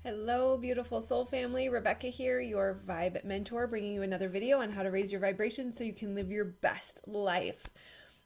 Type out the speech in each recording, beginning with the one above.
Hello, beautiful soul family. Rebecca here, your vibe mentor, bringing you another video on how to raise your vibration so you can live your best life.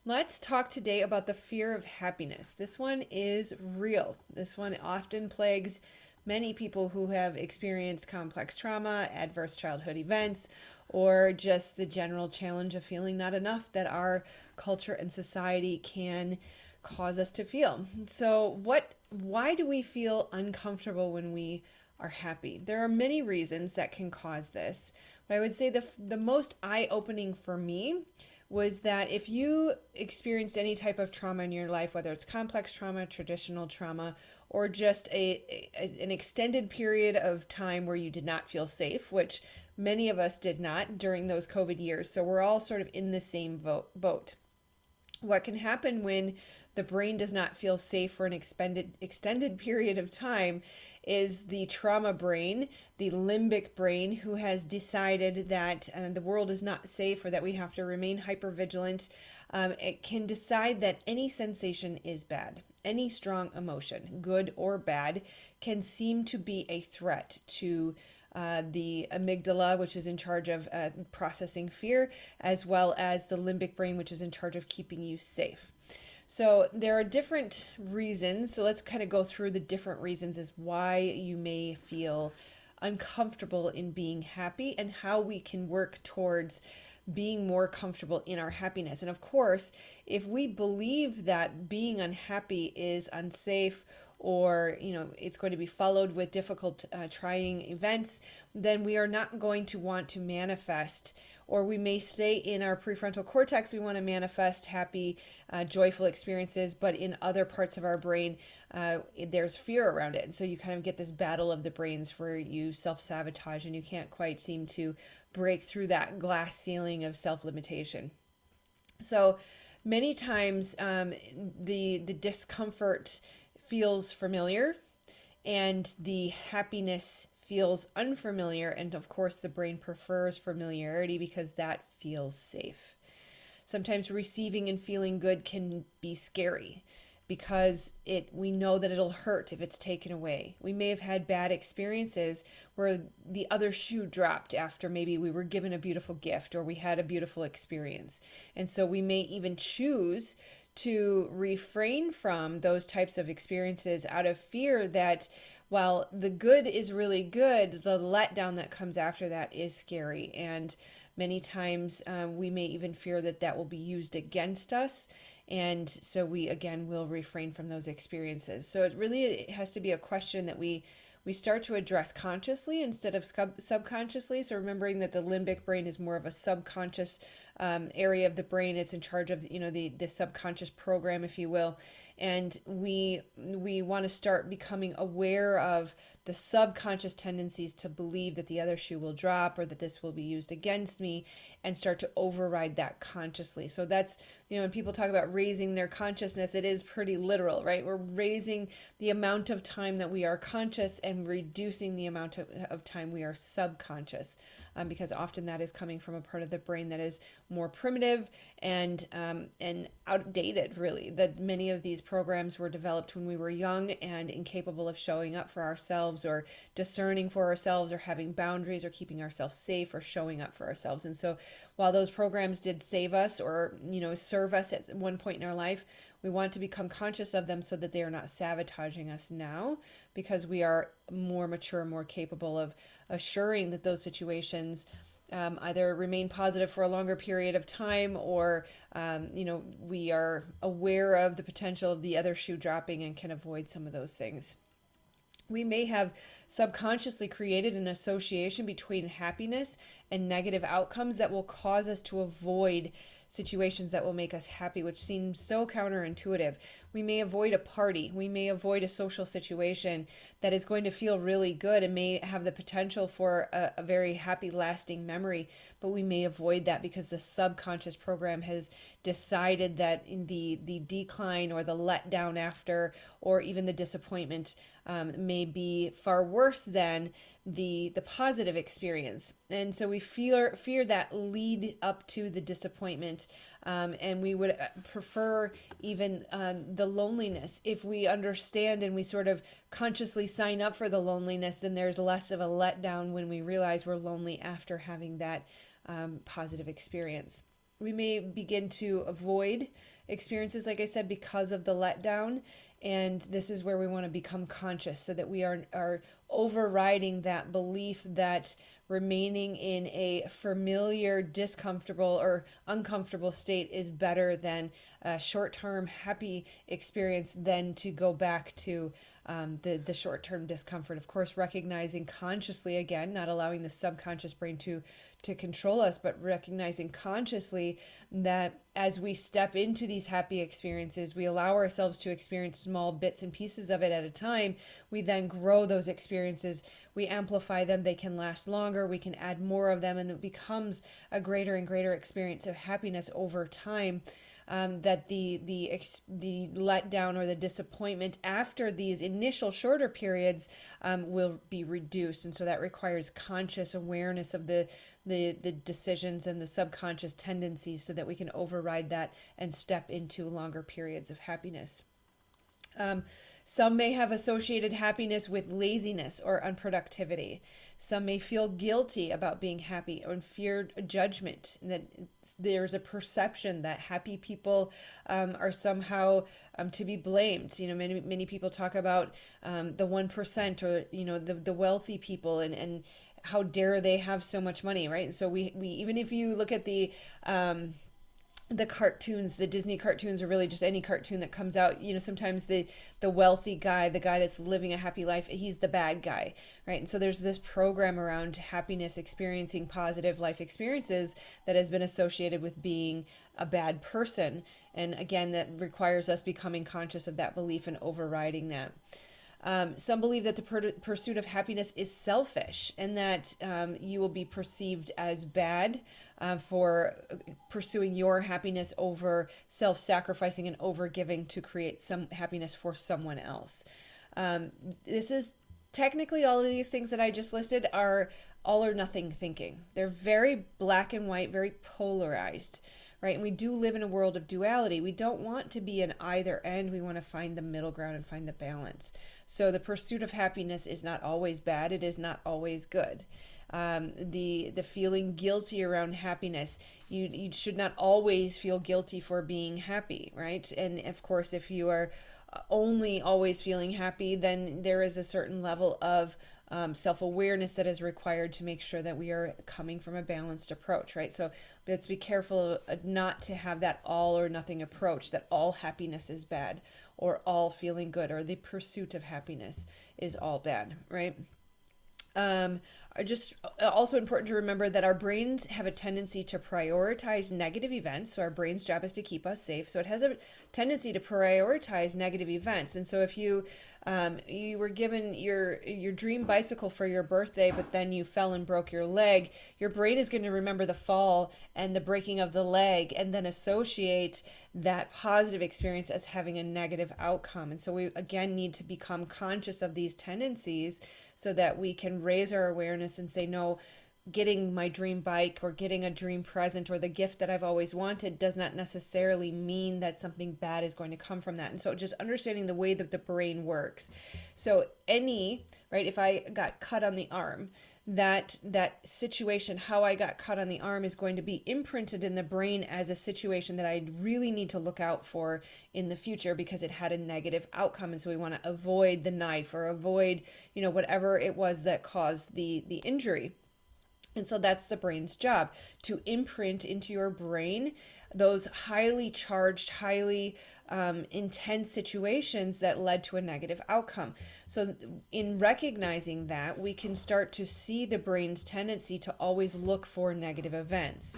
Let's talk today about the fear of happiness. This one is real. This one often plagues many people who have experienced complex trauma, adverse childhood events, or just the general challenge of feeling not enough that our culture and society can cause us to feel. So, why do we feel uncomfortable when we are happy? There are many reasons that can cause this. But I would say the most eye-opening for me was that if you experienced any type of trauma in your life, whether it's complex trauma, traditional trauma, or just an extended period of time where you did not feel safe, which many of us did not during those COVID years. So we're all sort of in the same boat. What can happen when the brain does not feel safe for an extended period of time is the trauma brain, the limbic brain, who has decided that the world is not safe or that we have to remain hypervigilant. It can decide that any sensation is bad. Any strong emotion, good or bad, can seem to be a threat to the amygdala, which is in charge of processing fear, as well as the limbic brain, which is in charge of keeping you safe. So there are different reasons. So let's kind of go through the different reasons as why you may feel uncomfortable in being happy and how we can work towards being more comfortable in our happiness. And of course, if we believe that being unhappy is unsafe or it's going to be followed with difficult trying events, then we are not going to want to manifest, or we may say in our prefrontal cortex we want to manifest happy joyful experiences, but in other parts of our brain there's fear around it. And so you kind of get this battle of the brains where you self-sabotage and you can't quite seem to break through that glass ceiling of self-limitation. So many times the discomfort feels familiar and the happiness feels unfamiliar. And of course, the brain prefers familiarity because that feels safe. Sometimes receiving and feeling good can be scary because we know that it'll hurt if it's taken away. We may have had bad experiences where the other shoe dropped after maybe we were given a beautiful gift or we had a beautiful experience. And so we may even choose to refrain from those types of experiences out of fear that while the good is really good, the letdown that comes after that is scary. And many times we may even fear that that will be used against us. And so we, again, will refrain from those experiences. So it has to be a question that we start to address consciously instead of subconsciously. So remembering that the limbic brain is more of a subconscious area of the brain. It's in charge of the subconscious program, if you will. And we want to start becoming aware of the subconscious tendencies to believe that the other shoe will drop or that this will be used against me, and start to override that consciously. So that's, when people talk about raising their consciousness, it is pretty literal, right? We're raising the amount of time that we are conscious and reducing the amount of time we are subconscious, because often that is coming from a part of the brain that is more primitive and outdated, really. That many of these programs were developed when we were young and incapable of showing up for ourselves or discerning for ourselves or having boundaries or keeping ourselves safe or showing up for ourselves. And so while those programs did save us or serve us at one point in our life, we want to become conscious of them so that they are not sabotaging us now, because we are more mature, more capable of assuring that those situations either remain positive for a longer period of time, or we are aware of the potential of the other shoe dropping and can avoid some of those things. We may have subconsciously created an association between happiness and negative outcomes that will cause us to avoid situations that will make us happy, which seems so counterintuitive. We may avoid a party. We may avoid a social situation that is going to feel really good and may have the potential for a very happy, lasting memory, but we may avoid that because the subconscious program has decided that in the decline or the letdown after, or even the disappointment, may be far worse than the positive experience. And so we fear that lead up to the disappointment And we would prefer even the loneliness. If we understand and we sort of consciously sign up for the loneliness, then there's less of a letdown when we realize we're lonely after having that positive experience. We may begin to avoid experiences, like I said, because of the letdown. And this is where we want to become conscious so that we are overriding that belief that remaining in a familiar, discomfortable, or uncomfortable state is better than a short-term happy experience than to go back to the short-term discomfort. Of course, recognizing consciously, again, not allowing the subconscious brain to control us, but recognizing consciously that as we step into these happy experiences, we allow ourselves to experience small bits and pieces of it at a time. We then grow those experiences, we amplify them, they can last longer, we can add more of them, and it becomes a greater and greater experience of happiness over time. That the letdown or the disappointment after these initial shorter periods will be reduced, and so that requires conscious awareness of the decisions and the subconscious tendencies so that we can override that and step into longer periods of happiness. Some may have associated happiness with laziness or unproductivity. Some may feel guilty about being happy or feared judgment, that there's a perception that happy people are somehow to be blamed. Many people talk about the 1%, or the wealthy people, and how dare they have so much money, right? So we even if you look at the cartoons, the Disney cartoons, or really just any cartoon that comes out, sometimes the wealthy guy, the guy that's living a happy life, he's the bad guy, right? And so there's this program around happiness, experiencing positive life experiences, that has been associated with being a bad person. And again, that requires us becoming conscious of that belief and overriding that. Some believe that the pursuit of happiness is selfish, and that you will be perceived as bad for pursuing your happiness over self-sacrificing and over-giving to create some happiness for someone else. This is technically, all of these things that I just listed are all or nothing thinking. They're very black and white, very polarized. Right? And we do live in a world of duality. We don't want to be in either end. We want to find the middle ground and find the balance. So the pursuit of happiness is not always bad. It is not always good. The feeling guilty around happiness, you should not always feel guilty for being happy, right? And of course, if you are only always feeling happy, then there is a certain level of self-awareness that is required to make sure that we are coming from a balanced approach, right? So let's be careful not to have that all or nothing approach, that all happiness is bad, or all feeling good, or the pursuit of happiness is all bad, right? Are just also important to remember that our brains have a tendency to prioritize negative events. So our brain's job is to keep us safe. So it has a tendency to prioritize negative events. And so if you were given your dream bicycle for your birthday, but then you fell and broke your leg, your brain is going to remember the fall and the breaking of the leg, and then associate that positive experience as having a negative outcome. And so we again need to become conscious of these tendencies so that we can raise our awareness and say, no, getting my dream bike or getting a dream present or the gift that I've always wanted does not necessarily mean that something bad is going to come from that. And so just understanding the way that the brain works. So right, if I got cut on the arm, that situation, how I got cut on the arm, is going to be imprinted in the brain as a situation that I really need to look out for in the future because it had a negative outcome. And so we want to avoid the knife or avoid, whatever it was that caused the injury. And so that's the brain's job, to imprint into your brain those highly charged, highly intense situations that led to a negative outcome. So in recognizing that, we can start to see the brain's tendency to always look for negative events.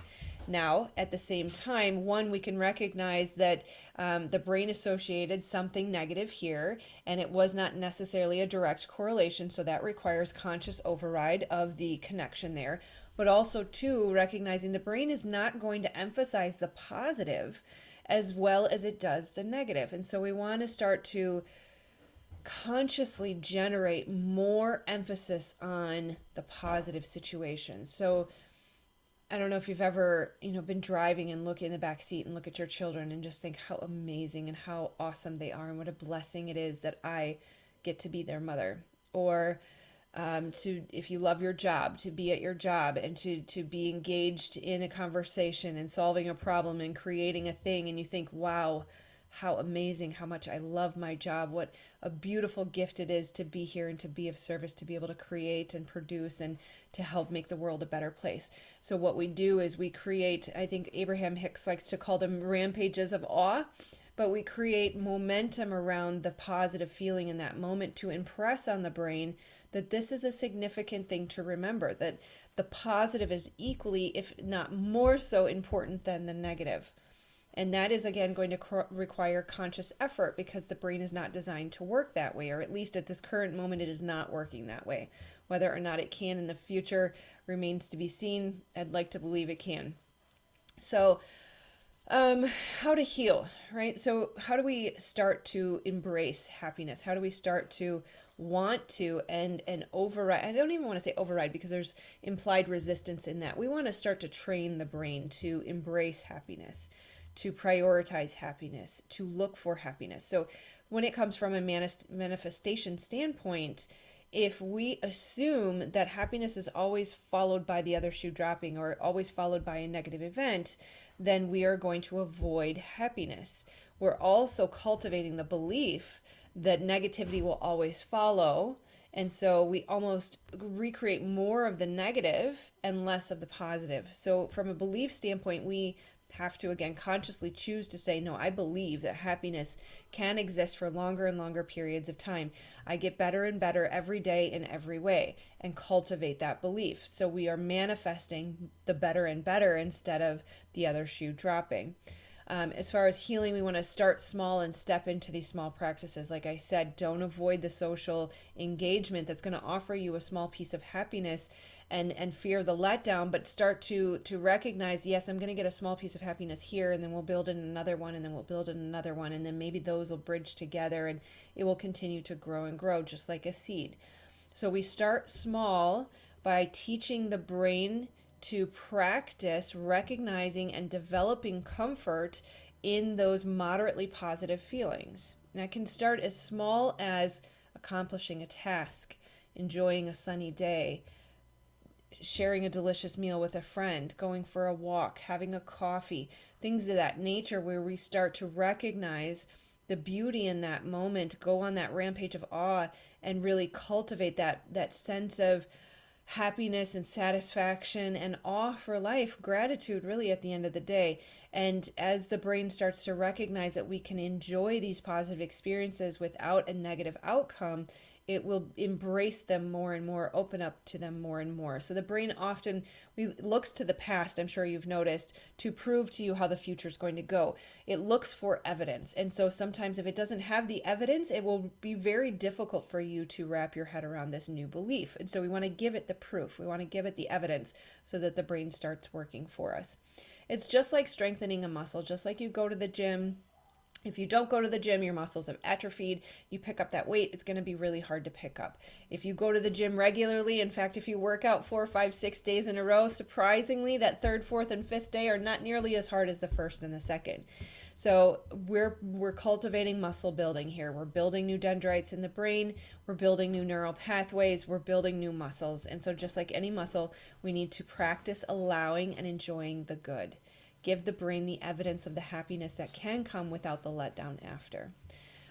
Now, at the same time, we can recognize that the brain associated something negative here, and it was not necessarily a direct correlation, so that requires conscious override of the connection there. But also, too, recognizing the brain is not going to emphasize the positive as well as it does the negative. And so we want to start to consciously generate more emphasis on the positive situation. So I don't know if you've ever, been driving and look in the back seat and look at your children and just think how amazing and how awesome they are and what a blessing it is that I get to be their mother. Or to, if you love your job, to be at your job and to be engaged in a conversation and solving a problem and creating a thing, and you think, wow, how amazing, how much I love my job, what a beautiful gift it is to be here and to be of service, to be able to create and produce and to help make the world a better place. So what we do is we create, I think Abraham Hicks likes to call them rampages of awe, but we create momentum around the positive feeling in that moment to impress on the brain that this is a significant thing to remember, that the positive is equally, if not more so, important than the negative. And that is, again, going to require conscious effort because the brain is not designed to work that way, or at least at this current moment, it is not working that way. Whether or not it can in the future remains to be seen. I'd like to believe it can. So, how to heal, right? So, how do we start to embrace happiness? How do we start to want to and override? I don't even want to say override because there's implied resistance in that. We want to start to train the brain to embrace happiness, to prioritize happiness, to look for happiness. So when it comes from a manifestation standpoint, if we assume that happiness is always followed by the other shoe dropping or always followed by a negative event, then we are going to avoid happiness. We're also cultivating the belief that negativity will always follow. And so we almost recreate more of the negative and less of the positive. So from a belief standpoint, we have to, again, consciously choose to say, no, I believe that happiness can exist for longer and longer periods of time. I get better and better every day in every way, and cultivate that belief. So we are manifesting the better and better instead of the other shoe dropping. As far as healing, we want to start small and step into these small practices. Like I said, don't avoid the social engagement that's going to offer you a small piece of happiness and fear the letdown, but start to recognize, yes, I'm going to get a small piece of happiness here, and then we'll build in another one, and then we'll build in another one, and then maybe those will bridge together, and it will continue to grow and grow just like a seed. So we start small by teaching the brain to practice recognizing and developing comfort in those moderately positive feelings. And that can start as small as accomplishing a task, enjoying a sunny day, sharing a delicious meal with a friend, going for a walk, having a coffee, things of that nature where we start to recognize the beauty in that moment, go on that rampage of awe and really cultivate that sense of happiness and satisfaction and awe for life, gratitude really at the end of the day. And as the brain starts to recognize that we can enjoy these positive experiences without a negative outcome, it will embrace them more and more, open up to them more and more. So the brain often looks to the past, I'm sure you've noticed, to prove to you how the future is going to go. It looks for evidence. And so sometimes if it doesn't have the evidence, it will be very difficult for you to wrap your head around this new belief. And so we want to give it the proof. We want to give it the evidence so that the brain starts working for us. It's just like strengthening a muscle, just like you go to the gym. If you don't go to the gym, your muscles have atrophied. You pick up that weight, it's going to be really hard to pick up. If you go to the gym regularly, in fact, if you work out 4, 5, 6 days in a row, surprisingly, that third, fourth, and fifth day are not nearly as hard as the first and the second. So we're cultivating muscle building here. We're building new dendrites in the brain. We're building new neural pathways. We're building new muscles. And so just like any muscle, we need to practice allowing and enjoying the good. Give the brain the evidence of the happiness that can come without the letdown after.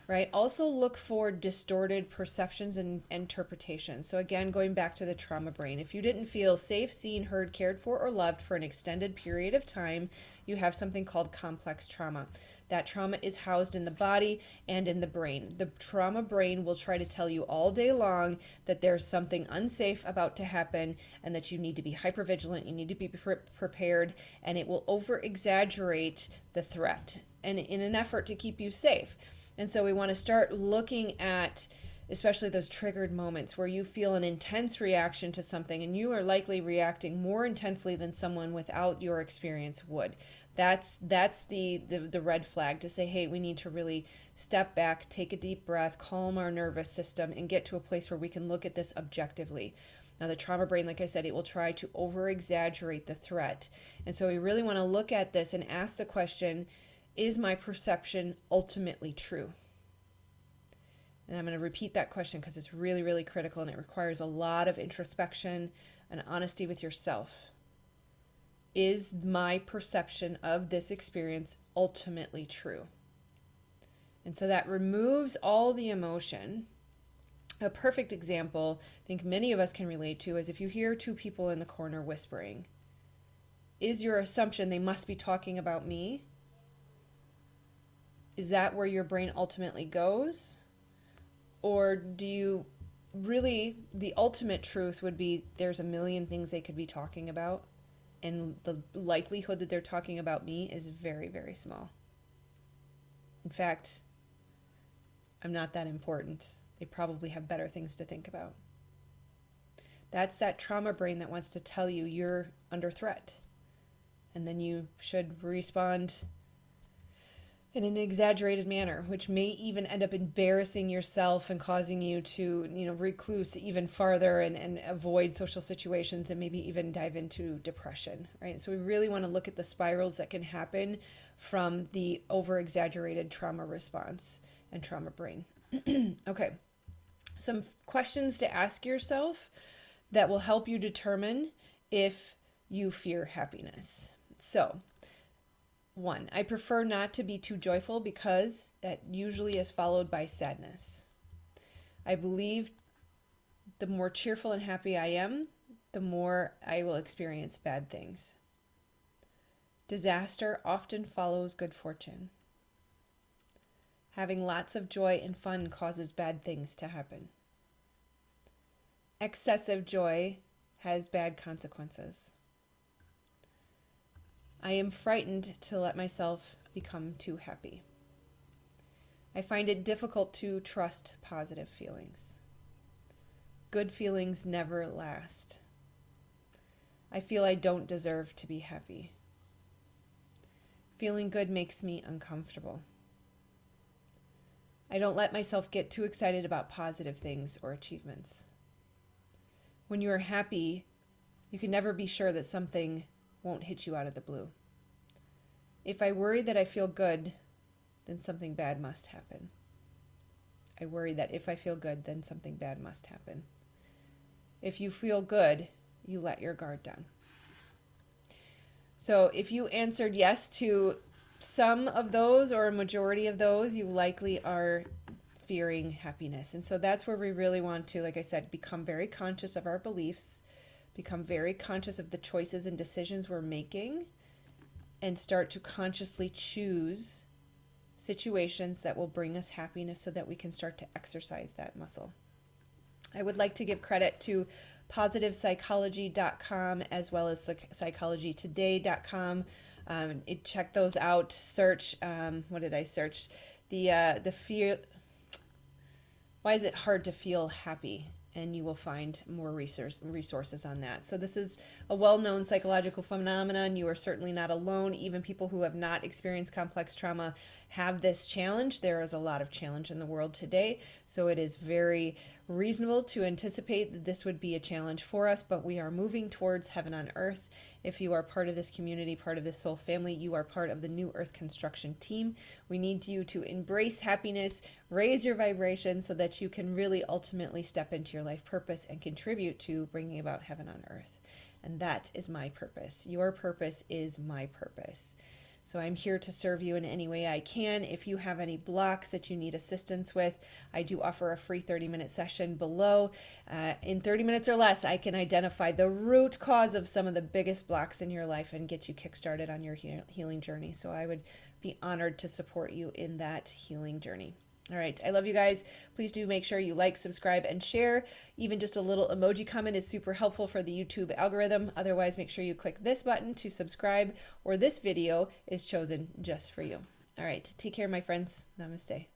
Right? Also look for distorted perceptions and interpretations. So again, going back to the trauma brain, if you didn't feel safe, seen, heard, cared for, or loved for an extended period of time, you have something called complex trauma. That trauma is housed in the body and in the brain. The trauma brain will try to tell you all day long that there's something unsafe about to happen and that you need to be hypervigilant, you need to be prepared, and it will over exaggerate the threat and in an effort to keep you safe. And so we want to start looking at especially those triggered moments where you feel an intense reaction to something and you are likely reacting more intensely than someone without your experience would. That's the red flag to say, hey, we need to really step back, take a deep breath, calm our nervous system, and get to a place where we can look at this objectively. Now, the trauma brain, like I said, it will try to over exaggerate the threat. And so we really want to look at this and ask the question, is my perception ultimately true? And I'm going to repeat that question because it's really, really critical, and it requires a lot of introspection and honesty with yourself. Is my perception of this experience ultimately true? And so that removes all the emotion. A perfect example, I think many of us can relate to, is if you hear two people in the corner whispering. Is your assumption they must be talking about me? Is that where your brain ultimately goes? Or do you really, the ultimate truth would be there's a million things they could be talking about, and the likelihood that they're talking about me is very, very small. In fact, I'm not that important. They probably have better things to think about. That's that trauma brain that wants to tell you you're under threat. And then you should respond in an exaggerated manner, which may even end up embarrassing yourself and causing you to, recluse even farther and avoid social situations and maybe even dive into depression, right? So we really want to look at the spirals that can happen from the over-exaggerated trauma response and trauma brain. Okay, some questions to ask yourself that will help you determine if you fear happiness. So, 1, I prefer not to be too joyful because that usually is followed by sadness. I believe the more cheerful and happy I am, the more I will experience bad things. Disaster often follows good fortune. Having lots of joy and fun causes bad things to happen. Excessive joy has bad consequences. I am frightened to let myself become too happy. I find it difficult to trust positive feelings. Good feelings never last. I feel I don't deserve to be happy. Feeling good makes me uncomfortable. I don't let myself get too excited about positive things or achievements. When you are happy, you can never be sure that something won't hit you out of the blue. If I worry that I feel good, then something bad must happen. I worry that if I feel good, then something bad must happen. If you feel good, you let your guard down. So if you answered yes to some of those or a majority of those, you likely are fearing happiness. And so that's where we really want to, like I said, become very conscious of our beliefs, become very conscious of the choices and decisions we're making, and start to consciously choose situations that will bring us happiness so that we can start to exercise that muscle. I would like to give credit to positivepsychology.com as well as psychologytoday.com. Check those out. Search, what did I search? The fear, why is it hard to feel happy? And you will find more resources on that. So this is a well-known psychological phenomenon. You are certainly not alone. Even people who have not experienced complex trauma have this challenge. There is a lot of challenge in the world today. So it is very reasonable to anticipate that this would be a challenge for us, but we are moving towards heaven on earth. If you are part of this community, part of this soul family, you are part of the New Earth Construction team. We need you to embrace happiness, raise your vibration so that you can really ultimately step into your life purpose and contribute to bringing about heaven on earth. And that is my purpose. Your purpose is my purpose. So I'm here to serve you in any way I can. If you have any blocks that you need assistance with, I do offer a free 30-minute session below. In 30 minutes or less, I can identify the root cause of some of the biggest blocks in your life and get you kickstarted on your healing journey. So I would be honored to support you in that healing journey. All right, I love you guys. Please do make sure you like, subscribe, and share. Even just a little emoji comment is super helpful for the YouTube algorithm. Otherwise, make sure you click this button to subscribe, or this video is chosen just for you. All right, take care, my friends. Namaste.